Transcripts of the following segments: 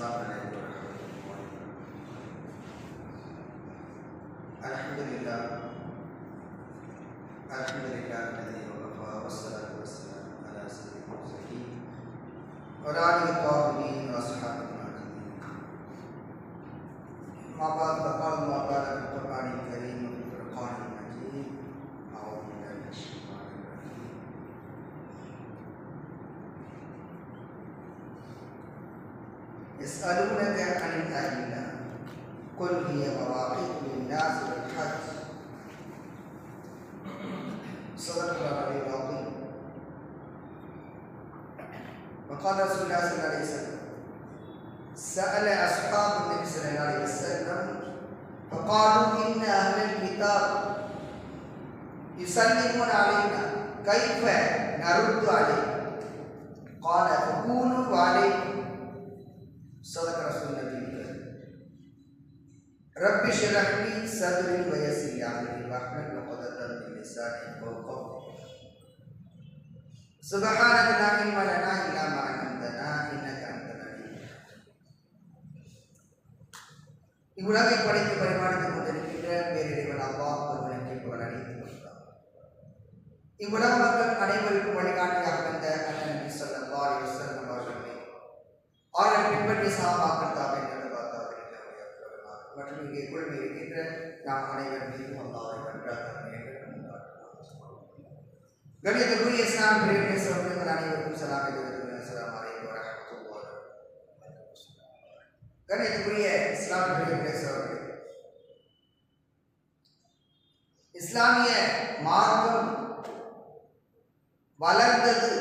السلام عليكم ورحمة الله وبركاته. الحمد لله الذي وكفى والصلاة والسلام على سيد المرسلين وعلى آله الطاهرين وأصحابه أجمعين. ما بعد فقال الله تعالى في القرآن الكريم وفي الفرقان المجيد: أعوذ بالله من الشيطان الرجيم. يسألونك عن الأهلة قل هي مواقيت للناس والحج. صدق الله العلي العظيم. وقال رسول الله صلى الله عليه وسلم: سأل أصحاب النبي صلى الله عليه وسلم فقالوا إن أهل الكتاب يسلمون علينا كيف نرد عليه؟ قال: فقولوا عليكم. صدق رسول الله رب اشرح لي صدري ويسر لي أمري واحلل عقدة من لساني يفقهوا قولي. سبحانك لا علم لنا إلا ما علمتنا إنك أنت العليم الحكيم. இவ்வுலகை படைத்து பரிமாறித்துக் கொண்டிருக்கின்ற பேரிறைவன் அல்லாஹ் ஒருவனுக்கு புகழ் அளித்து வந்தார். இவ்வுலக மக்கள் அனைவருக்கும் வழிகாட்டியாக வந்த அண்ணன் நபி ஸல்லல்லாஹு அலைஹி வஸல்லம் அவர்களை அவர்கள் பின்பற்றி சஹாபாக்கள் தாபிஈன்கள் மற்றும் இங்கே குழுமி இருக்கின்ற நாம் அனைவர் மீதும் அல்லாஹ்வை கண்ணியத்திற்குரிய இஸ்லாம் பிரிவினை சகோதரர்கள் அனைவருக்கும் சலாம் அலைக்கும் வரஹ்மத்துல்லாஹி வபரகாத்துஹு. கண்ணியத்திற்குரிய இஸ்லாம் பிரிவினை சகோதரர்கள், இஸ்லாமிய மார்க்கம் வளர்ந்தது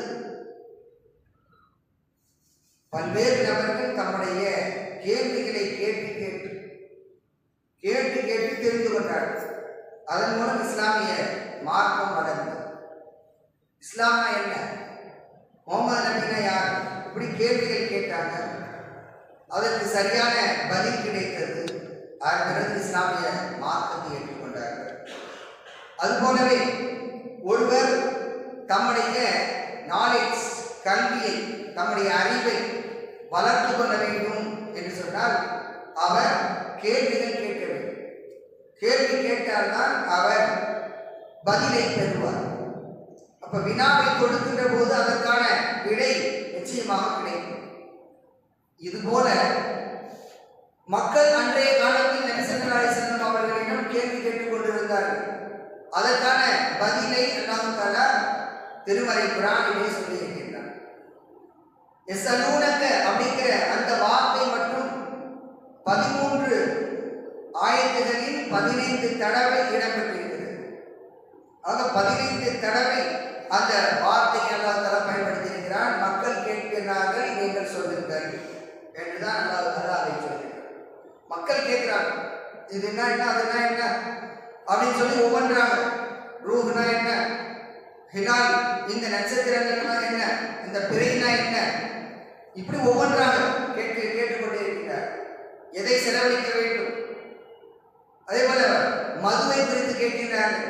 பல்வேறு நபர்கள் தம்முடைய கேள்விகளை கேட்டு தெரிந்து கொண்டார்கள். அதன் மூலம் இஸ்லாமிய மார்க்கம் வளர்ந்தது. இஸ்லாமா என்ன, முகமது நபினா யார், இப்படி கேள்விகள் கேட்டாங்க. அதற்கு சரியான பதில் கிடைத்தது. அதன் பிறகு இஸ்லாமிய மார்க்கத்தை ஏற்றுக்கொண்டார்கள். அதுபோலவே ஒருவர் தம்முடைய நாலேஜ், கல்வியை, தம்முடைய அறிவை வளர்த்து கொள்ள வேண்டும் என்று சொன்னால் அவர் கேள்விகள் கேட்க வேண்டும். கேள்வி கேட்டால்தான் அவர் பதிலை பெறுவார். அப்ப வினாவை கொடுக்கின்ற போது அதற்கான விடை நிச்சயமாக கிடைக்கும். இதுபோல மக்கள் அன்றைய காலத்தில் நபி ஸல்லல்லாஹு அலைஹி வஸல்லம் அவர்களிடம் கேள்வி கேட்டுக் கொண்டிருந்தார்கள். அதற்கான பதிலை அல்லாஹ் தஆலா திருமறை குர்ஆனிலே சொல்லியிருக்கிறார். யஸ்அலூனக அப்படிங்கிற அந்த வார்த்தை மட்டும் 13 ஆயத்துகளில் 15 தடவை இடம்பெற்றிருக்கிறது. ஆக 15 தடவை அந்த வார்த்தையை அல்லாஹ் தஆலா பயன்படுத்தியிருக்கிறார். மக்கள் கேட்கிறார்கள், நீங்கள் சொல்லுங்கள் என்றுதான் அல்லாஹ் தஆலா அதை சொல்கிறார். மக்கள் கேட்கிறாங்க, இது என்ன அதுனா என்ன அப்படின்னு சொல்லி ஒவ்வொன்றாங்க. ரூஹ்னா என்ன, ஹிலால் இந்த நட்சத்திரங்கள்னா என்ன, இந்த பிறைனா என்ன, இப்படி ஒவ்வொன்றாக கேட்டுக்கொண்டே இருக்கிறார். எதை செலவழிக்க வேண்டும், அதே போல மதுவை குறித்து கேட்கிறார்கள்,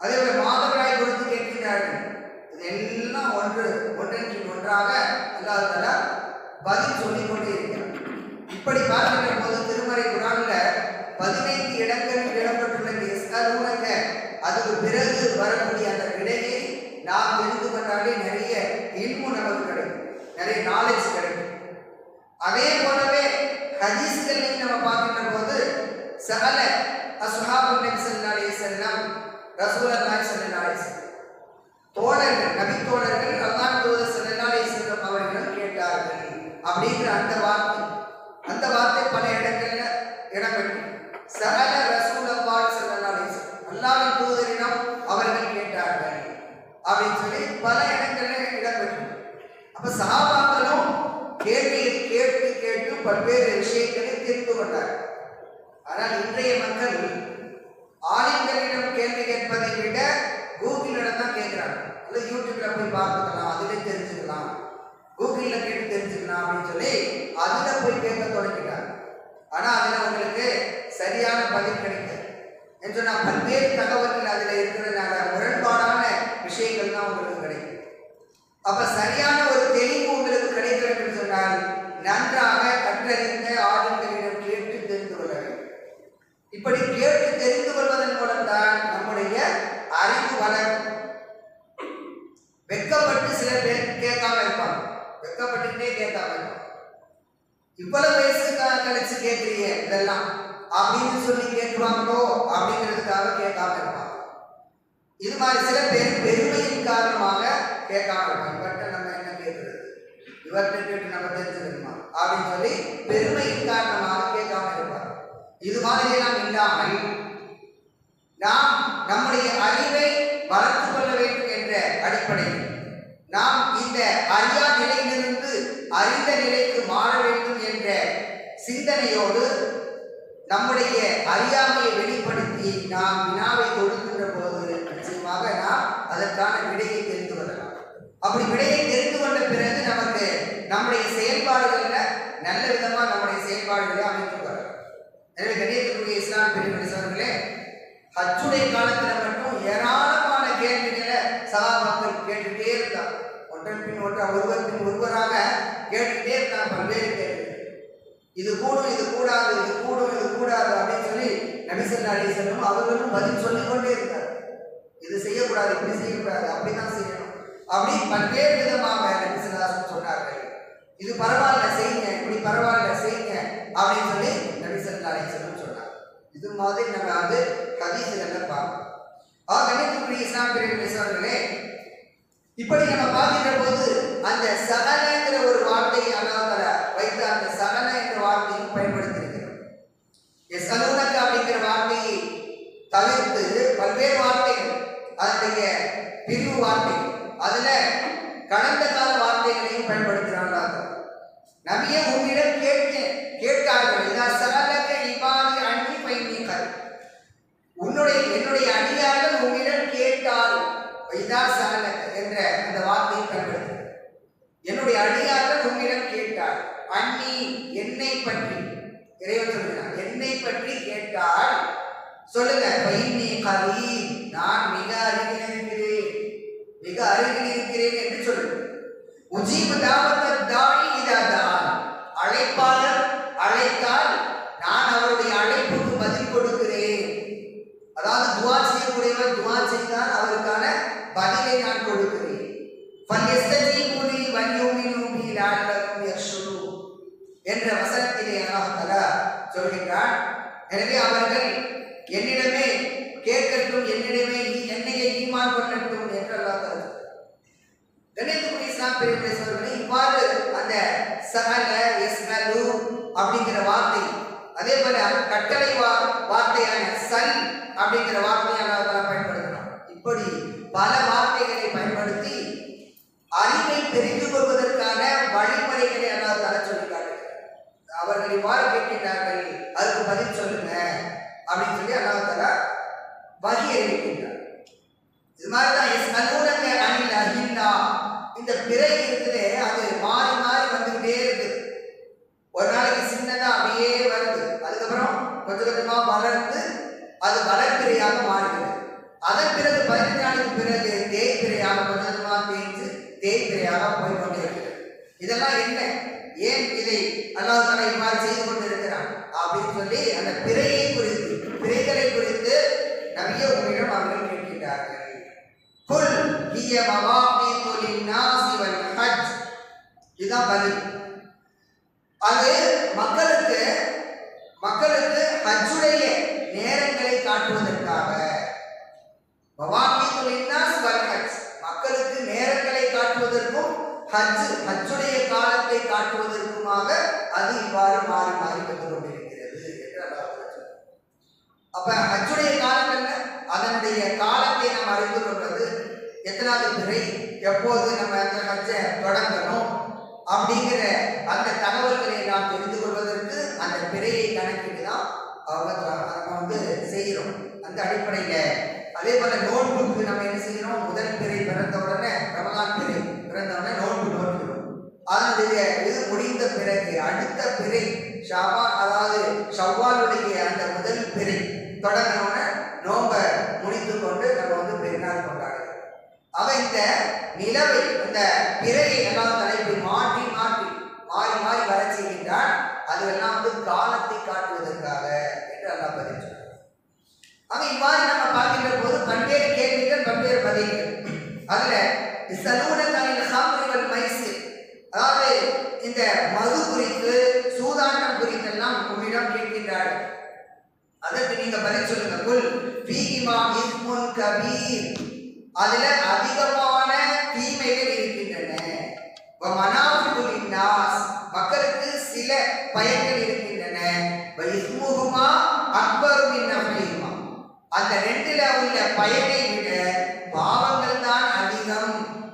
அதே போல மாதவிடாய் குறித்து கேட்கிறார்கள். இதெல்லாம் ஒன்றன் ஒன்றாக அல்லாஹ் தஆலா பதில் சொல்லிக் கொண்டே இருக்கிறார். இப்படி பார்க்கின்ற போது திருமறை குர்ஆன்ல 15 இடங்களில் இடம்பெற்றுள்ள யஸ்அலூனக, அதுக்கு பிறகு வரக்கூடிய அந்த விடையை நாம் தெரிந்து கொண்டாலே நிறைய இல்மு நமக்கு கிடைக்கும், நிறைய நாலேஜ் கிடைக்கும். அதே போலவே ஹதீஸ்களையும் நம்ம பார்க்கின்ற போது சஅல அஸ்ஹாபுன் நபி ஸல்லல்லாஹு அலைஹி வஸல்லம் ரசூலுல்லாஹி ஸல்லல்லாஹு அலைஹி வஸல்லம், தோழர்கள், நபி தோழர்கள் அல்லாஹ் தூதர் ஸல்லல்லாஹு அலைஹி வஸல்லம் அவர்கள் கேட்டார்கள் அப்படிங்கிற அந்த வார்த்தை பல இடங்கள்ல இடம்பெற்று சஅல ரசூலுல்லாஹி ஸல்லல்லாஹு அலைஹி வஸல்லம், அல்லாஹ்வின் தூதரிடம் அவர்கள் கேட்டார்கள் அப்படின்னு சொல்லி பல இடங்கள்ல இடம்பெற்று. அப்ப சஹாபாக்களும் கேள்வியை கேட்டு பல்வேறு விஷயங்களை தெரிந்து கொண்டார்கள். ஆனால் இன்றைய மக்கள் ஆலிம்களிடம் கேள்வி கேட்பதை விட கூகுளிடம் தான் கேட்கிறாங்க. அல்ல யூடியூப்ல போய் பார்த்துக்கலாம், அதிலே தெரிஞ்சுக்கலாம், கூகுள்ல கேட்டு தெரிஞ்சுக்கலாம் அப்படின்னு சொல்லி அதுல போய் கேட்க தொடங்கிட்டாங்க. ஆனா அதுல உங்களுக்கு சரியான பதில் கிடைக்காது என்று சொன்னா பல்வேறு தகவல்கள் அதுல இருக்கிறதுனால முரண்பாடான விஷயங்கள் தான் உங்களுக்கு கிடைக்கும். அப்ப சரியான ஒரு தெளிவு உங்களுக்கு கிடைக்க வேண்டும் சொன்னால் நன்றாக கற்றறி இப்படி கேட்டு தெரிந்து கொள்வதன் மூலம்தான் நம்முடைய அறிவு வளரும். வெட்கப்பட்டு சில பேர் கேட்காம இருப்பாங்க, வெட்கப்பட்டுட்டே கேட்காம இருப்பாங்க. இவ்வளவு வயசு கழிச்சு கேட்கிறீங்க இதெல்லாம் அப்படின்னு சொல்லி கேட்குவாங்களோ அப்படிங்கிறதுக்காக கேட்காம இருப்பாங்க. இது மாதிரி சில பேர் பெருமையின் காரணமாக கேட்காம இருப்பாங்க. இவர்கிட்ட நம்ம என்ன கேட்கிறது, இவர்கிட்ட கேட்டு நம்ம தெரிஞ்சுக்கணுமா அப்படின்னு சொல்லி பெருமையின் காரணமாக கேட்காம இருப்பாங்க. இது மாதிரி எல்லாம் இல்லாமல் நாம் நம்முடைய அறிவை வளர்த்துக் கொள்ள வேண்டும் என்ற அடிப்படையில் நாம் இந்த அறியா நிலையிலிருந்து அறிந்த நிலைக்கு மாற வேண்டும் என்ற சிந்தனையோடு நம்முடைய அறியாமையை வெளிப்படுத்தி நாம் வினாவை கொடுக்கின்ற போது நிச்சயமாக நாம் அதற்கான விடையை தெரிந்து கொள்ளலாம். அப்படி விடையை தெரிந்து கொண்ட பிறகு நமக்கு நம்முடைய செயல்பாடுகள்ல நல்ல விதமா நம்முடைய செயல்பாடுகளை அமைத்துக் கொள்ளலாம். எனவே கணியத்திற்குரிய இஸ்லாம் பெரியவர்களே, ஹஜ்ஜுடைய காலத்துல மட்டும் ஏராளமான கேள்விகளை சஹாபாக்கள் கேட்டுட்டே இருந்தாங்க. ஒன்றன் பின் ஒன்றாக ஒருவர் பின் ஒருவராக கேட்டுட்டே இருந்தாங்க பல்வேறு கேள்விகள். இது கூடும், இது கூடாது, இது கூடும், இது கூடாது அப்படின்னு சொல்லி நபி ஸல்லல்லாஹு அலைஹி வஸல்லம் அவர்களும் பதில் சொல்லிக் கொண்டே இருந்தார். இது செய்யக்கூடாது, இப்படி செய்யக்கூடாது, அப்படிதான் செய்யணும் அப்படி பல்வேறு விதமாக நபி ஸல்லல்லாஹு அலைஹி வஸல்லம் சொன்னார்கள். இது பரவாயில்ல செய்யுங்க, இப்படி பரவாயில்ல செய்யுங்க அப்படின்னு சொல்லி நபி ஸல்லல்லாஹு அலைஹி வஸல்லம் சொன்னார். இது மாதிரி நம்ம வந்து ஹதீஸ்களை பார்க்கணும். கணியத்துக்குரிய இஸ்லாம் பெரியவர்களே, இப்படி நம்ம பார்க்கின்ற போது அந்த சகலங்கிற ஒரு வார்த்தையை அல்லாஹ் வைத்த அந்த சகல என்ற வார்த்தையும் பயன்படுத்தியிருக்கிறோம். எஸ்அலூனக அப்படிங்கிற வார்த்தையை தவிர்த்து பல்வேறு வார்த்தைகள், அதனுடைய பிரிவு வார்த்தைகள், அதுல கடந்த கால வார்த்தைகளையும் பயன்படுத்துகிறாங்க. நபியே உன்னிடம் கேட்டார்கள், இதா சகலக இபாதி அன்னி ஃபைனிகர், என்னுடைய அடியார்கள் உன்னிடம் கேட்டால் இதா சகலக என்ற அந்த வார்த்தையை பயன்படுத்த, என்னுடைய அடியார்கள் உன்னிடம் கேட்டால், அன்னி என்னை பற்றி, இறைவன் சொல்கிறான் என்னை பற்றி கேட்டால் சொல்லுங்க, ஃபைன்னி கரீப் நான் மிக அருகில் இருக்கிறேன், மிக அருகில் இருக்கிறேன் என்று சொல்லுங்க. உஜீபு தாவத் தாயி இதா தான், அழைப்பாளர் அழைத்தால் நான் அவருடைய அழைப்புக்கு பதில் கொடுக்கிறேன். அதாவது துஆ செய்யக்கூடியவர் துஆ செய்தால் அவருக்கான பதிலை நான் கொடுக்கிறேன். ஃபல்யஸ்தஜீபுலி வல்யுமினு பி லஅல்லஹும் யர்ஷுதூன் என்ற வசனத்திலே அல்லாஹ் தஆலா சொல்கிறார். எனவே அவர்கள் என்னிடமே கேட்கட்டும், என்னையே ஈமான் கொள்ளட்டும் என்று அல்லாஹ் தஆலா. கணியத்துக்குரிய இஸ்லாம் பெரியவர்களே, இவ்வாறு அந்த சஹல யஸ்அலு அப்படிங்கிற வார்த்தை, அதே போல கட்டளை வார்த்தையான சல் அப்படிங்கிற வார்த்தையை அல்லாஹ் தஆலா பயன்படுத்தலாம். இப்படி பல வார்த்தைகளை பயன்படுத்தி அறிவை தெரிந்து கொள்வதற்கான வழிமுறைகளை அல்லாஹ் தஆலா சொல்லி காட்டுகிறார். அவர்கள் இவ்வாறு கேட்கிறார்கள், அதுக்கு பதில் சொல்லுங்க அப்படின்னு சொல்லி அல்லாஹ் தஆலா வஹி அறிவிக்கின்றார். இது மாதிரிதான் யஸ்அலூனக அனில் அஹில்லா, இந்த பிறை இருக்குது, அது மாறி மாறி வந்துகிட்டே இருக்குது. ஒரு நாளைக்கு சின்னதா அப்படியே வருது, அதுக்கப்புறம் கொஞ்சம் கொஞ்சமா வளர்ந்து அது வளர்பிறையாக மாறுகிறது. அதன் பிறகு 15 நாளைக்கு பிறகு தேய்பிறையாக கொஞ்சம் கொஞ்சமா தேய்ந்து தேய்பிறையாக போய்கொண்டே இருக்கிறது. இதெல்லாம் என்ன, ஏன் இதை அல்லாஹ் தஆலா இவ்வாறு செய்து கொண்டிருக்கிறான் அப்படின்னு சொல்லி அந்த பிறையை குறித்து, பிறைகளை குறித்து நபியே உங்களிடம் அவர்கள் கேட்கிறார்கள். குல் ஹிய மவாகீது லின்னாஸி வல் ஹஜ், இதுதான் பதில். அது மக்களுக்கு ஹஜ்ஜுடைய நேரங்களை காட்டுவதற்காக, மவாகீது லின்னாஸ் வல் ஹஜ் மக்களுக்கு நேரங்களை காட்டுவதற்கும் ஹஜ்ஜுடைய காலத்தை காட்டுவதற்குமாக அது இவ்வாறு மாறி மாறி வந்து கொண்டிருக்கிறது என்று அல்லாஹ் சொல்றார். அப்ப ஹஜ்ஜுடைய காலங்கள்ல அதனுடைய காலத்தை நாம் அறிந்து கொள்வது, எத்தனாவது பிறை, எப்போது நம்ம அந்த ஹஜ்ஜை தொடங்கணும் அப்படிங்கிற அந்த தகவல்களை நாம் தெரிந்து கொள்வதற்கு அந்த பிறையை கணக்கிட்டு தான் நம்ம வந்து செய்கிறோம். அந்த அடிப்படையில அதே போல நோன்புக்கு நம்ம என்ன செய்யறோம், முதல் பிறை பிறந்த உடனே, ரமலான் பிறை பிறந்த உடனே நோன்பு நோக்கிறோம். அதனுடைய இது முடிந்த பிறகு அடுத்த பிறை ஷாபான், அதாவது ஷவ்வாலுடைய அந்த முதல் பிறை தொடங்கினோட நோன்பை முடித்து கொண்டு நம்ம வந்து பெருநாள் கொண்டாடுறோம். அவ இந்த நிலவை, இந்த பிறையை எல்லாம் தலைப்பை மாற்றி மாற்றி மாறி மாறி வர செய்கின்றான். அதுவெல்லாம் வந்து காலத்தை காட்டுவதற்காக என்று அல்லாஹ் பதில் சொல்றார். ஆக இவ்வாறு நம்ம பார்க்கின்ற போது பல்வேறு கேள்விகள், பல்வேறு பதில்கள். அதுல அதாவது இந்த மது குறித்து, சூதாட்டம் குறித்தெல்லாம் உம்மிடம் கேட்கின்றார்கள். அதற்கு நீங்க பதில் சொல்லுங்க. குல் ஃபீஹிமா இஸ்முன் கபீர், அதுல அதிகமான தீமைகள் இருக்கின்றன. வ மனாஃபிஉ லின்னாஸ், மக்களுக்கு சில பயன்கள் இருக்கின்றன. வ இஸ்முஹுமா அக்பரு மின் நஃபிஹிமா, அந்த ரெண்டுல உள்ள பயனை விட பாவங்கள் தான் அதிகம்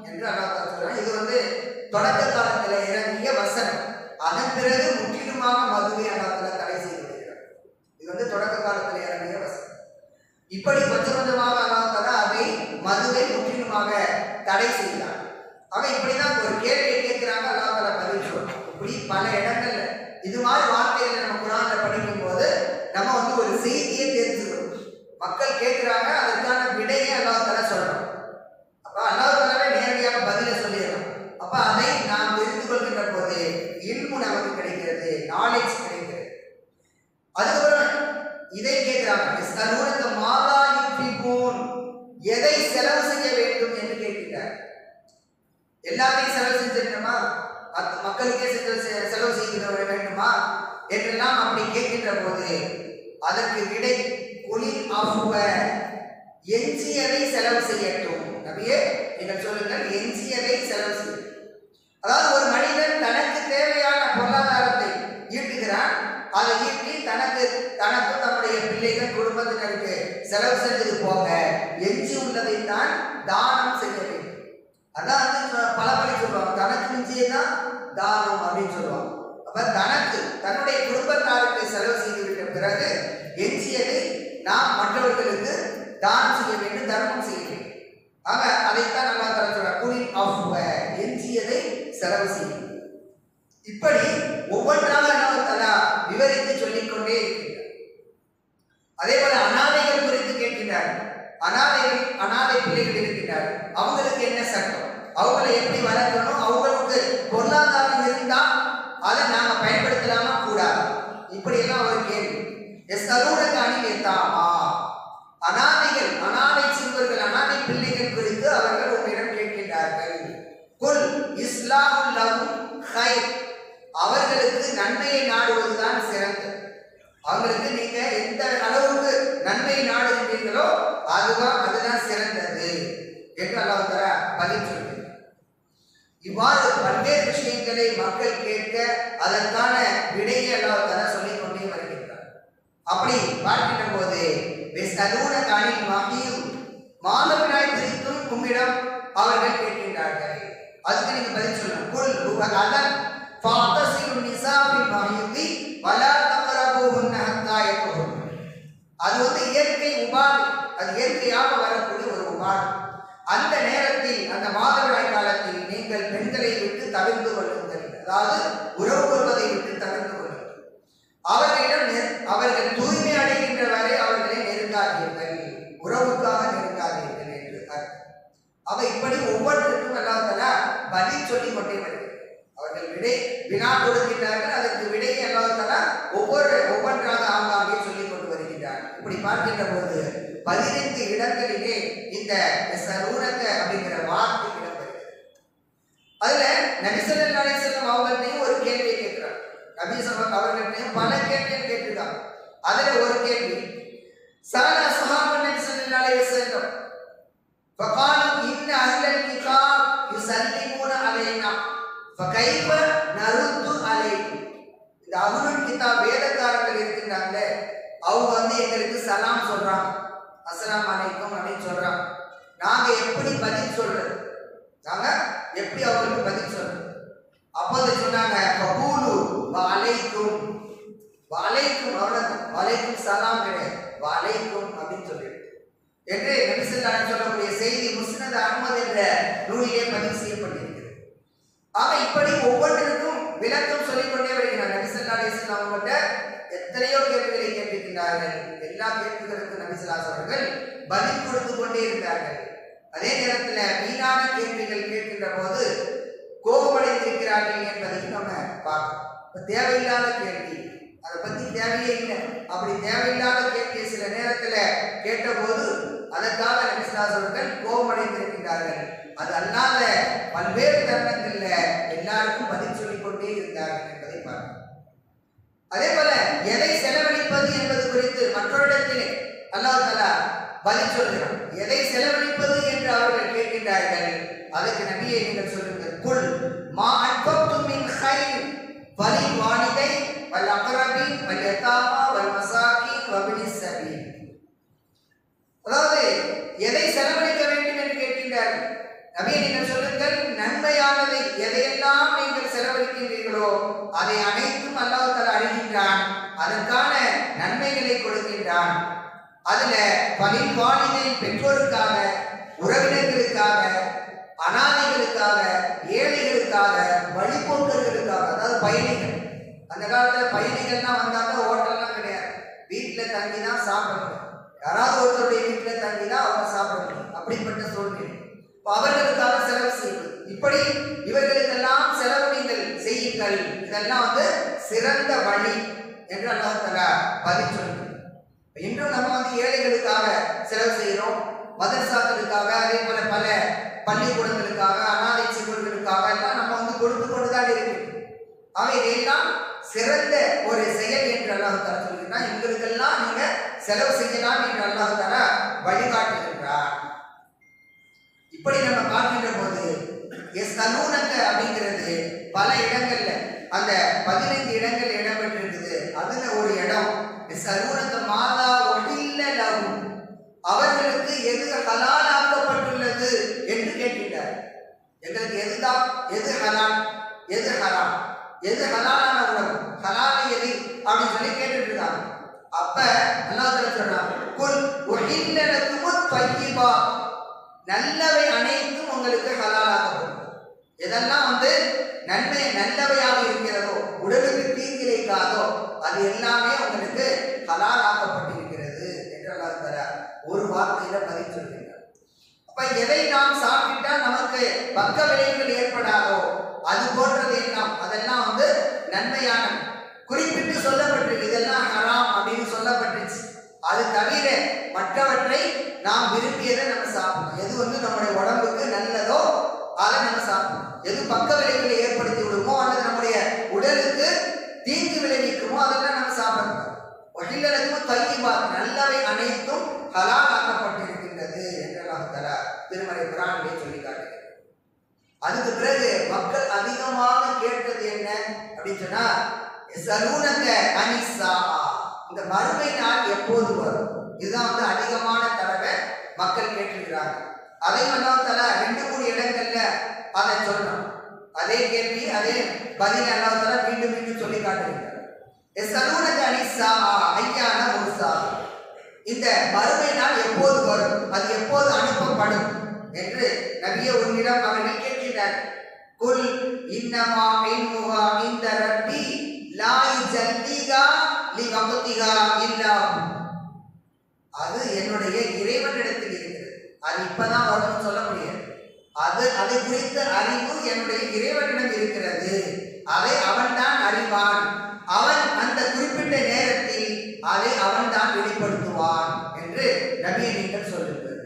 என்று அல்லாஹ் சொல்றான். இது தொடக்க காலத்துல இறங்கிய வசனம். அதன் பிறகு முற்றிலுமாக மதுவை அல்லாஹ் தடை செய்து விடுகிறார். இது தொடக்க காலத்துல இறங்கிய வசனம். இப்படி கொஞ்சம் கொஞ்சமாக அல்லாஹ் அதை மதுவை முற்றிலுமாக தடை செய்தார். ஆக இப்படிதான் ஒரு கேள்வியை கேட்கிறாங்க, அல்லாஹ் பதில் சொல்றான். இப்படி பல இடங்கள்ல இது மாதிரி வார்த்தைகளை நம்ம குர்ஆன்ல படிக்கும் போது நம்ம ஒரு செய்தியை தெரிஞ்சுக்கிறோம். மக்கள் கேட்கிறாங்க, அதற்கான விடையை அல்லாஹ் சொல்றான். அப்ப அல்லாஹ் நேரடியாக பதிலை சொல்லிடுறான். அப்ப அதை நாம் தெரிந்து கொள்கின்ற போது இல்மு நமக்கு கிடைக்கிறது, நாலேஜ் கிடைக்கிறது. அதுக்கப்புறம் இதை கேட்கிறாங்க, மாதா யுன்ஃபிகூன், எதை செலவு செய்ய வேண்டும் என்று கேட்கிறார். எல்லாத்தையும் செலவு செஞ்சிடணுமா, மக்களுக்கே செலவு செய்ய வேண்டுமா என்றெல்லாம் அப்படி கேட்கின்ற போது அதற்கு விடை குலில் அஃப்வ, எஞ்சியதை செலவு செய்யட்டும். நபியே நீங்கள் சொல்லுங்கள், எஞ்சியதை செலவு செய்யும். அதாவது ஒரு மனிதன் தனக்கு தேவையான பொருளாதாரத்தை ஈட்டுகிறான். அதை ஈட்டி தனக்கு நம்முடைய பிள்ளைகள், குடும்பத்தினருக்கு செலவு செஞ்சது போக எஞ்சி உள்ளதை தான் தானம் செய்ய வேண்டும். அதான் பல படி சொல்லுவாங்க, தனக்கு மிஞ்சியதான் தானம் அப்படின்னு சொல்லுவாங்க. அப்ப தன்னுடைய குடும்பத்தாருக்கு செலவு செய்து விட்ட பிறகு எஞ்சியதை நாம் மற்றவர்களுக்கு தானம் செய்ய வேண்டும், தர்மம் செய்ய வேண்டும். ஆக அதைத்தான் அல்லாஹ் தஆலா சொல்றார், குலில் அஃப்வ, எஞ்சியதை செலவு செய்யும். இப்படி ஒவ்வொன்றாக அல்லாஹ் தஆலா விவரித்து சொல்லிக்கொண்டே இருக்கிறார். அதே போல அனாதைகள் குறித்து கேட்கிறார். அனாதை பிள்ளைகள் இருக்கிறார், அவங்களுக்கு என்ன சட்டம், அவங்களை எப்படி வளர்க்கணும், அவங்களுக்கு பொருளாதாரம் இருந்தா அதை நாம பயன்படுத்தலாமா கூடாது, இப்படி எல்லாம் ஒரு கேள்வி. அனாதை சிறுவர்கள், அனாதை பிள்ளைகள் குறித்து அவர்கள் உங்களிடம் கேட்கின்றார்கள். குல் இஸ்லாமுல் லஹும் கைர், அவர்களுக்கு நன்மையை நாடுவதுதான் சிறந்தது. அவங்களுக்கு நீங்க எந்த அளவுக்கு நன்மையை நாடுகின்றீர்களோ அதுதான் சிறந்தது என்று அல்லாஹ் தஆலா பதில் சொல்கிறார். இவ்வாறு பல்வேறு விஷயங்களை மக்கள் கேட்க அதற்கான விடையை அல்லாஹ் தஆலா சொல்லிக் கொண்டே வருகின்றார். அப்படி பார்க்கின்ற போது மாதவிடாய் குறித்தும் உம்மிடம் அவர்கள் கேட்கின்றார்கள். அதுக்கு நீங்க பதில் சொல்லணும். குல் ஹுவ அதன் ஃபஅதஸிலு நிஸா ஃபில் மஹீதி வலா தக்ரபூஹுன்ன ஹத்தா யத்ஹுர். அது இயற்கை உபாதை, அது இயற்கையாக வரக்கூடிய ஒரு உபாதை. அந்த நேரத்தில், அந்த மாதவிடாய் காலத்தில் நீங்கள் பெண்களை விட்டு தவிர்த்து கொள்ளுங்கள், அதாவது உறவு கொள்வதை விட்டு தவிர்த்து கொள்ளுங்கள். அவர்கள் தூய்மை அடைகின்ற வரை அவர்களை நெருங்காதீர்கள், உறவுக்காக நெருங்காதீர்கள் என்று அர்த்தம். அவ இப்படி ஒவ்வொன்றுக்கும் அல்லாஹ் தஆலா பதில் சொல்லிக் கொண்டே வருகிறார். அவர்கள் வினா கொடுக்கின்றார்கள், அதற்கு விடையை அல்லாஹ் தஆலா ஒவ்வொன்றாக ஆங்காங்கே சொல்லிக் கொண்டு வருகின்றார். இப்படி பார்க்கின்ற போது 15 இடங்களிலே இந்த யஸ்அலூனக அப்படிங்கிற வார்த்தை இடம்பெறுகிறது. அதுல நபி ஸல்லல்லாஹு அலைஹி வஸல்லம் அவர்களையும் ஒரு கேள்வியை கேட்கிறார். நபி ஸல்லல்லாஹு அவர்களையும் பல கேள்விகள் கேட்டிருக்காங்க. அதுல ஒரு கேள்வி, சஅல ஸஹாபா நபி ஸல்லல்லாஹு அலைஹி வஸல்லம் ஃபகாலு இன்ன அஹ்லல் கிதாப் யுஸல்லிமூன அலைனா ஃபகைஃப நருது அலைக்கும். இந்த அஹ்லுல் கிதாப் வேதக்காரர்கள் இருக்கின்றாங்களே, அவங்க எங்களுக்கு சலாம் சொல்றாங்க, அஸ்ஸலாமு அலைக்கும் அப்படின்னு சொல்றாங்க. நாங்க எப்படி பதில் சொல்றது, நாங்க எப்படி அவங்களுக்கு பதில் சொல்றது? அப்போது சொன்னாங்க, ஃபகூலு வஅலைக்கும், வஅலைக்கும், அவ்வளவுதான், வஅலைக்கும் சலாம் கிடையாது, வஅலைக்கும் அப்படின்னு சொல்லிட்டு என்று நபி ஸல்லல்லாஹு அலைஹி சொல்லக்கூடிய செய்தி முஸ்னத் அஹ்மத் என்ற நூலிலே பதிவு செய்யப்பட்டிருக்கிறது. ஆக இப்படி ஒவ்வொன்றிற்கும் விளக்கம் சொல்லிக்கொண்டே வருகிறார். நபி ஸல்லல்லாஹு அலைஹி வஸல்லம் அவங்கள்ட்ட எத்தனையோ கேள்விகளை கேட்டிருக்கிறார்கள். எல்லா கேள்விகளுக்கும் நபி ஸல்லல்லாஹு அலைஹி அவர்கள் பதில் கொடுத்து கொண்டே இருந்தார்கள். அதே நேரத்தில் வீணான கேள்விகள் கேட்கின்ற போது கோபமடைந்திருக்கிறார்கள் என்பதையும் நம்ம பார்க்கணும். தேவையில்லாத கேள்வி, அதை பத்தி தேவையே இல்லை. அப்படி தேவையில்லாத கேள்வியை சில நேரத்துல கேட்டபோது அதற்காக நபிசுல்லாஹர்கள் கோபமடைந்திருக்கின்றார்கள். அது அல்லாத பல்வேறு தருணங்கள்ல எல்லாருக்கும் பதில் சொல்லிக் கொண்டே இருந்தார்கள் என்பதை பார்க்கிறோம். அதே போல எதை செலவழிப்பது என்பது குறித்து மற்றொரு இடத்திலே அல்லாஹ் தஆலா பதில் சொல்கிறார். எதை செலவழிப்பது என்று அவர்கள் கேட்கின்றார்கள். அதுக்கு நபியை நீங்கள் சொல்லுங்கள். குல் மா அன்ஃபக்தும் மின் கைர் வலில் வாலிதை வல் அக்ரபீன் வல் யதாமா வல் மசாகீன் வபினிஸ் ஸபீல். அதாவது எதை செலவழிக்க வேண்டும் என்று கேட்கின்றார்கள். நபியை நீங்கள் சொல்லுங்கள், நன்மையானதை எதையெல்லாம் நீங்கள் செலவழிக்கின்றீர்களோ அதை அனைத்தும் அல்லாஹ் தஆலா அறிகின்றான். அதற்கான நன்மைகளை கொடுக்கின்றான். அதுல வலில் வாலிதை பெற்றோருக்காக, உறவினர்களுக்காக, அனாதைகளுக்காக, ஏழைகளுக்காக, வழிபோக்கர்களுக்காக, அதாவது பயணிகள். அந்த காலத்துல பயணிகள்லாம் வந்தாக்க ஹோட்டல்லாம் கிடையாது, வீட்டில் தங்கி தான் சாப்பிடணும். யாராவது ஒருத்தருடைய வீட்டில் தங்கி தான் அவங்க சாப்பிடணும். அப்படிப்பட்ட சூழ்நிலை. அவர்களுக்காக செலவு செய்வது. இப்படி இவர்களுக்கெல்லாம் செலவு நீங்கள் செய்யுங்கள். இதெல்லாம் சிறந்த வழி என்று அல்லாஹ் தஆலா பதில் சொல்லுங்கள். இன்றும் நம்ம ஏழைகளுக்காக செலவு செய்கிறோம், மதரசாக்களுக்காக, அதே போல பல பள்ளிக்கூடங்களுக்காக, அனாதை சிறுவர்களுக்காக எல்லாம் நம்ம கொடுத்து கொண்டுதான் இருக்கிறோம். அவை இதையெல்லாம் சிறந்த ஒரு செயல் என்று அல்லாஹ் தஆலா சொல்கிறார். இவங்களுக்கெல்லாம் நீங்க செலவு செய்யலாம் என்று அல்லாஹ் தஆலா வழிகாட்டுகின்றார். இப்படி நம்ம பார்க்கின்ற போது எஸ்அலூனக அப்படிங்கிறது பல இடங்கள்ல, அந்த 15 இடங்கள் இடம்பெற்றிருக்குது. அதுல ஒரு இடம் எஸ்அலூனக மாதா உஹில்ல லஹும், அவர்களுக்கு எது ஹலாலாக்கப்பட்டுள்ளது என்று கேட்கின்றார். எங்களுக்கு எதுதான், எது ஹலால், எது ஹராம், எது ஹலாலான உணவு, ஹலால் எது அப்படின்னு சொல்லி கேட்டுட்டு இருக்காங்க. அப்ப அல்லாஹ் தஆலா சொல்றாங்க, குல் உஹில்ல லகுமுத் தய்யிபாத், நல்லவை அனைத்தும் உங்களுக்கு ஹலாலாக்கப்படும். எதெல்லாம் நன்மை நல்லவையாக இருக்கிறதோ, உடலுக்கு தீங்கிழைக்காதோ, அது எல்லாமே உங்களுக்கு ஹலாலாக்கப்பட்டிருக்கிறது என்று அல்லாஹ் தஆலா ஒரு வார்த்தையில பதில் சொல்கிறார். அப்ப எதை நாம் சாப்பிட்டால் நமக்கு பக்க விளைவுகள் ஏற்படாதோ அது போன்றது எல்லாம், அதெல்லாம் நன்மையான குறிப்பிட்டு சொல்லப்பட்டிருக்கு. இதெல்லாம் ஹராம் அப்படின்னு சொல்லப்பட்டுச்சு. அது தவிர மற்றவற்றை நாம் விரும்பியதை நம்ம சாப்பிடணும். எது நம்முடைய உடம்புக்கு நல்லதோ அதை நம்ம சாப்பிடணும். எது பக்க விளைவுகளை ஏற்படுத்தி விடுமோ அல்லது நம்முடைய உடலுக்கு தீங்கு விளைவிக்குமோ அதெல்லாம் நம்ம சாப்பிடணும். வஹில்லலக்கும் தய்யிபாத், நல்லவை அனைத்தும் ஹலால் ஆக்கப்பட்டிருக்கின்றது என்று அல்லாஹ் தஆலா திருமறை குர்ஆனிலே சொல்லி காட்டுகிறார். அதுக்கு பிறகு மக்கள் அதிகமாக கேட்டது என்ன அப்படின்னு சொன்னா, யஸ்அலூனக அனிஸ்ஸா, இந்த மறுமை நாள் எப்போது வரும், இதுதான் அதிகமான தடவை மக்கள் கேட்டிருக்கிறாங்க. அதை அல்லாஹ் தஆலா 2-3 இடங்கள்ல அதை சொல்றோம். அதே கேள்வி, அதே பதில் அல்லாஹ் தஆலா மீண்டும் மீண்டும் சொல்லி காட்டுகிறார். யஸ்அலூனக அனிஸ்ஸா ஐயான முர்ஸா, இந்த மறுமை நாள் எப்போது வரும், அது எப்போது அனுப்பப்படும் என்று நபியே உன்னிடம் அவர்கள் கேட்கிறார். குல் இன்னமா இல்முஹா இன்த ரப்பி லா யுஜல்லிகா லிவக்திஹா இல்லா, அது என்னுடைய இறைவனிடத்தில் இருக்கிறது. அது இப்பதான் வரும்னு சொல்ல முடியாது. அதை குறித்த அறிவு என்னுடைய இறைவனிடம் இருக்கிறது. அதை அவன் தான் அறிவான். அவன் அந்த குறிப்பிட்ட நேரத்தில் அதை அவன் தான் வெளிப்படுத்துவான் என்று நபியை நீங்கள் சொல்லுங்கள்.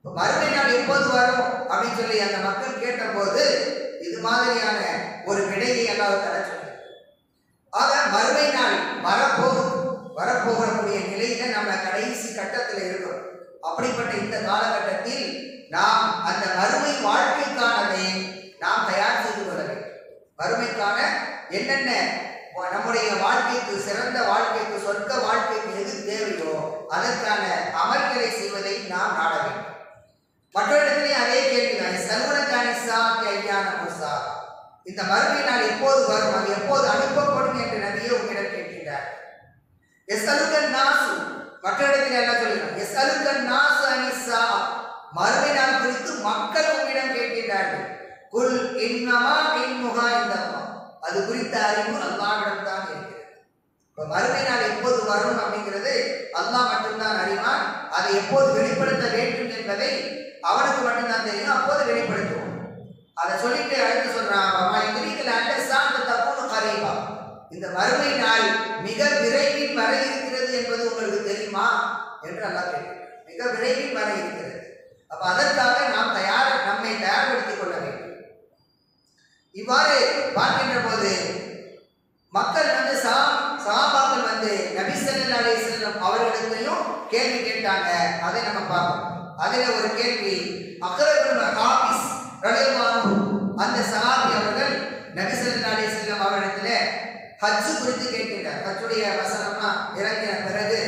மறுமை நாள் எப்போது வரும் அப்படின்னு சொல்லி அந்த மக்கள் கேட்டபோது இது மாதிரியான ஒரு விடையை அல்லாஹ் தஆலா சொல்றார். ஆக மறுமை நாள் வரப்போகக்கூடிய நிலையில நம்ம கடைசி கட்டத்தில் இருக்கிறோம். அப்படிப்பட்ட இந்த காலகட்டத்தில் நாம் அந்த மறுமை வாழ்க்கைக்கானதை நாம் தயார் செய்து கொள்ள வேண்டும். மறுமைக்கான என்னென்ன நம்முடைய வாழ்க்கைக்கு, சிறந்த வாழ்க்கைக்கு, சொர்க்க வாழ்க்கைக்கு எது தேவையோ அதற்கான அமல்களை செய்வதை நாம் நாட வேண்டும். மற்றொரு இடத்திலே அதே கேள்விதான், யஸ்அலூனக அனிஸ்ஸாஅத்தி அய்யான முர்ஸா, இந்த மறுமை நாள் எப்போது வரும், அது எப்போது அனுப்பப்படும் என்று நபியே உங்களிடம் கேட்கிறார். யஸ்அலுகன் நாசு, மற்ற இடத்திலே எல்லாம் சொல்லுகிறார், யஸ்அலுகன் நாசு அனிஸ்ஸா, மறுமை நாள் குறித்து மக்கள் உங்களிடம் கேட்கின்றார்கள். குல் இன்னமா இல்முஹா இந்தல்லாஹ், அது குறித்த அறிவு அல்லாஹ்விடம் தான் இருக்கிறது. இப்ப மறுமை நாள் எப்போது வரும் அப்படிங்கிறது அல்லாஹ் மட்டும்தான் அறிவான். அதை எப்போது வெளிப்படுத்த வேண்டும் என்பதை அவனுக்கு மட்டும்தான் தெரியும். அப்போது வெளிப்படுத்துவோம். அதை சொல்லிட்டு அடுத்து சொல்றான், இந்த மறுமை நாள் மிக விரைவில் வர இருக்கிறது என்பது உங்களுக்கு தெரியுமா என்று அல்லாஹ் கேட்கிறார். மிக விரைவில் வர இருக்கிறது. அப்ப அதற்காக நாம் நம்மை தயார்படுத்திக் கொள்ள வேண்டும். இவ்வாறு பார்க்கின்ற போது மக்கள் சஹாபாக்கள் நபி ஸல்லல்லாஹு அலைஹி வஸல்லம் அவர்களிடத்தையும் கேள்வி கேட்டாங்க. அதை நம்ம பார்ப்போம். அதுல ஒரு கேள்வி அக்ரபுல் ஹாபிஸ் ரலியல்லாஹு அன்ஹு அந்த சஹாபி அவர்கள் நபி ஸல்லல்லாஹு அலைஹி வஸல்லம் அவர்களிடத்திலே ஹஜ் குறித்து கேட்கின்றார். ஹஜ்ஜுடைய வசனமா இறங்கின பிறகு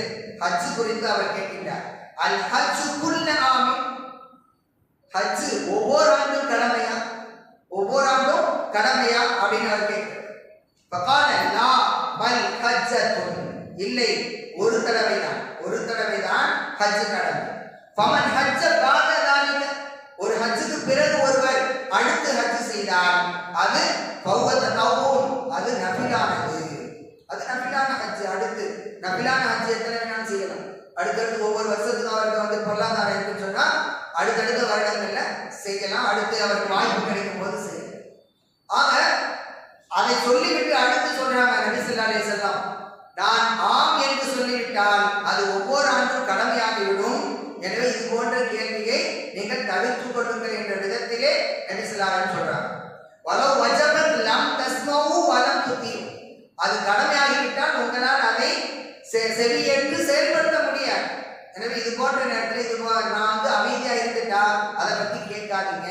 ஹஜ் குறித்து அவர் கேட்கின்றார். அல் ஹஜ் குல்ல ஆமின், ஹஜ் ஒவ்வொரு ஆண்டும் கடமையா, ஒவ்வொரு ஆண்டும் கடமையா அப்படின்னு அவர் கேட்கிறார். ஃபகால லா பல் ஹஜ்ஜத்துன், இல்லை ஒரு தடவை தான் ஹஜ் கடமை. ஃபமன் ஹஜ்ஜ பாத தாலிக, ஒரு ஹஜ்ஜுக்கு பிறகு ஒருவர் அடுத்து ஹஜ் செய்தால் அது ஃபௌவத தவும், அது நஃபிலானது. அது நஃபிலான ஹஜ். அடுத்து நஃபிலான ஹஜ் எத்தனை வேணாலும் செய்யலாம். அடுத்தடுத்து ஒவ்வொரு வருஷத்துக்கு அவருக்கு பொருளாதாரம் இருக்குன்னு சொன்னா அடுத்தடுத்த வருடங்கள்ல செய்யலாம். அடுத்து அவருக்கு வாய்ப்பு கிடைக்கும் போது செய்யலாம். ஆக அதை சொல்லிவிட்டு அடுத்து சொல்றாங்க நபி ஸல்லல்லாஹு அலைஹி வஸல்லம், நான் ஆம் என்று சொல்லிவிட்டால் அது ஒவ்வொரு ஆண்டும் கடமையாகிவிடும். எனவே இது போன்ற கேள்வியை நீங்கள் தவிர்த்துக் கொள்ளுங்கள் என்ற விதத்திலே நபி ஸல்லல்லாஹு அலைஹி வஸல்லம் சொல்றாங்க. வலவ் வஜபத் லம் தஸ்மவு வலம் துதியு, அது கடமையாகிவிட்டால் உங்களால் அதை செவியேற்று செயல்படுத்த முடியாது. எனவே இது போன்ற நேரத்தில் நான் அமைதியா இருந்துட்டா அதை பத்தி கேட்காதீங்க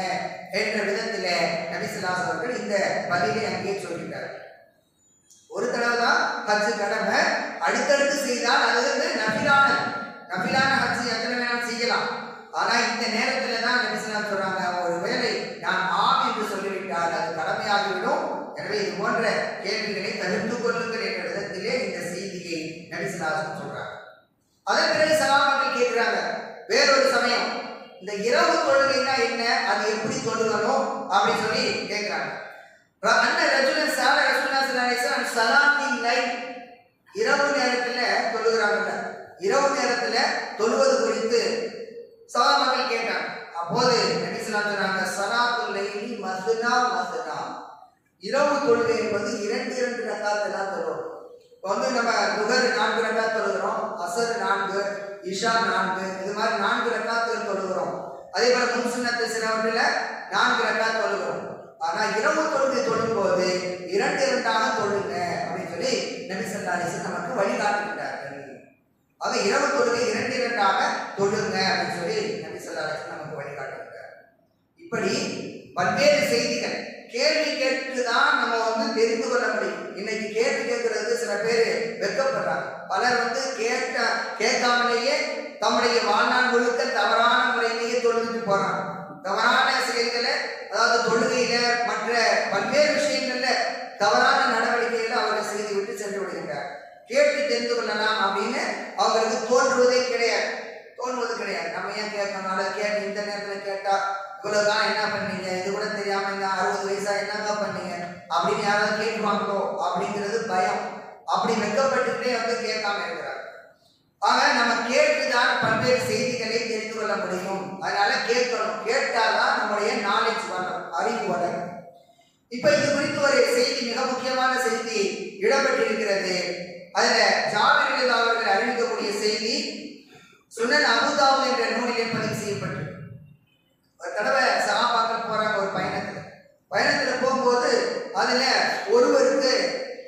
என்ற விதத்திலே நபி ஸல்லல்லாஹு அலைஹி வஸல்லம் அவர்கள் இந்த பதிலை அங்கே சொல்லிட்டார். ஒரு தடவை தான் ஹஜ் கடமை, அடுத்தடுத்து செய்தால் அது நஃபிலான ஹஜ் எத்தனை வேணாலும் செய்யலாம். ஆனா இந்த நேரத்துல தான் நபி ஸல்லல்லாஹு அலைஹி வஸல்லம் சொல்றாங்க, ஒருவேளை நான் ஆம் என்று சொல்லிவிட்டால் அது கடமையாகிவிடும். எனவே இது போன்ற கேள்விகளை தவிர்த்துக் கொள்ளுங்கள் என்ற விதத்திலே இந்த செய்தியை நபி ஸல்லல்லாஹு அலைஹி வஸல்லம் சொல்றாங்க. அதன் பிறகு சஹாபாக்கள் கேட்கிறாங்க, வேறொரு சமயம் இந்த இரவு தொழுகைனா என்ன, அது எப்படி தொழுகணும் அப்படின்னு சொல்லி கேட்கிறாங்க. அன்ன ரஜுலன் ஸால ரசூலுல்லாஹி ஸல்லல்லாஹு அலைஹி வஸல்லம் ஸலாத்தின் லைல், இரவு நேரத்துல தொழுகிறாங்க. இரவு நேரத்துல தொழுவது குறித்து சஹாபாக்கள் கேட்டாங்க. அப்போது நபி ஸல்லல்லாஹு அலைஹி வஸல்லம் சொன்னாங்க, ஸலாத்துல் லைலி மஸ்னா மஸ்னா, இரவு தொழுகை என்பது 2 ரக்காத் தான் தொழுவோம். இப்போ நம்ம துஹர் 4 ரக்காத் தொழுகிறோம், அஸர் 4, இஷா 4, இது மாதிரி 4 ரக்காத்துகள் தொழுகிறோம். அதே போல முன்சுன்னத்து சிலவற்றில் 4 ரக்காத் தொழுகிறோம். ஆனா இரவு தொழுகை தொழும்போது 2 தொழுங்க அப்படின்னு சொல்லி நபி ஸல்லல்லாஹு அலைஹி வஸல்லம் நமக்கு வழிகாட்டுகிறார்கள். ஆக இரவு தொழுகை 2 தொழுங்க அப்படின்னு சொல்லி நபி ஸல்லல்லாஹு அலைஹி வஸல்லம் நமக்கு வழிகாட்டுகிறார். இப்படி பல்வேறு செய்திகள் கேள்வி கேட்டுதான் நம்ம தெரிந்து கொள்ள முடியும். இன்னைக்கு கேள்வி கேட்கறது சில பேர் வெட்கப்படுறாங்க. பலர் கேட்காமலேயே தம்முடைய வாழ்நாள் முழுக்க தவறான முறையிலேயே தொழுதுட்டு போறாங்க. தவறான செயல்களை, அதாவது தொழுகையில மற்ற பல்வேறு விஷயங்கள்ல தவறான நடவடிக்கைகளை அவர்கள் செய்து விட்டு சென்று விடுகின்றார். கேட்டு தெரிந்து கொள்ளலாம் அப்படின்னு அவங்களுக்கு தோன்றுவது கிடையாது. நம்ம ஏன் கேட்கணும், அதை கேட்டு இந்த நேரத்தில் கேட்டா இவ்வளவுதான் என்ன பண்ணீங்க, இது கூட தெரியாம இந்த 60 வயசா என்னங்க பண்ணீங்க அப்படின்னு யாராவது கேட்குவாங்களோ அப்படிங்கிறது பயம். அப்படி வெட்கப்பட்டுட்டே கேட்காம இருக்கிறாங்க. ஆக நம்ம கேட்டுதான் பல்வேறு செய்திகளை தெரிந்து கொள்ள முடியும். அதனால கேட்கணும். கேட்டாதான் நம்முடைய நாலேஜ் வரும், அறிவு வரும். இப்ப இது குறித்து ஒரு செய்தி, மிக முக்கியமான செய்தி இடம்பெற்றிருக்கிறது. அதுல ஜாபிர் ரலியல்லாஹு அவர்கள் அறிவிக்கக்கூடிய செய்தி சுனன் அபூ தாவூத் என்ற நூலிலே பதிவு செய்யப்பட்டு, ஒரு தடவை சஹாபாக்கள் போறாங்க ஒரு பயணத்துல போகும்போது அதுல ஒருவருக்கு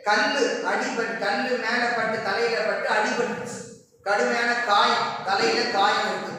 கல்லு மேல பட்டு தலையில பட்டு அடிபட்டு கடுமையான காயம், தலையில காயம் இருக்கு.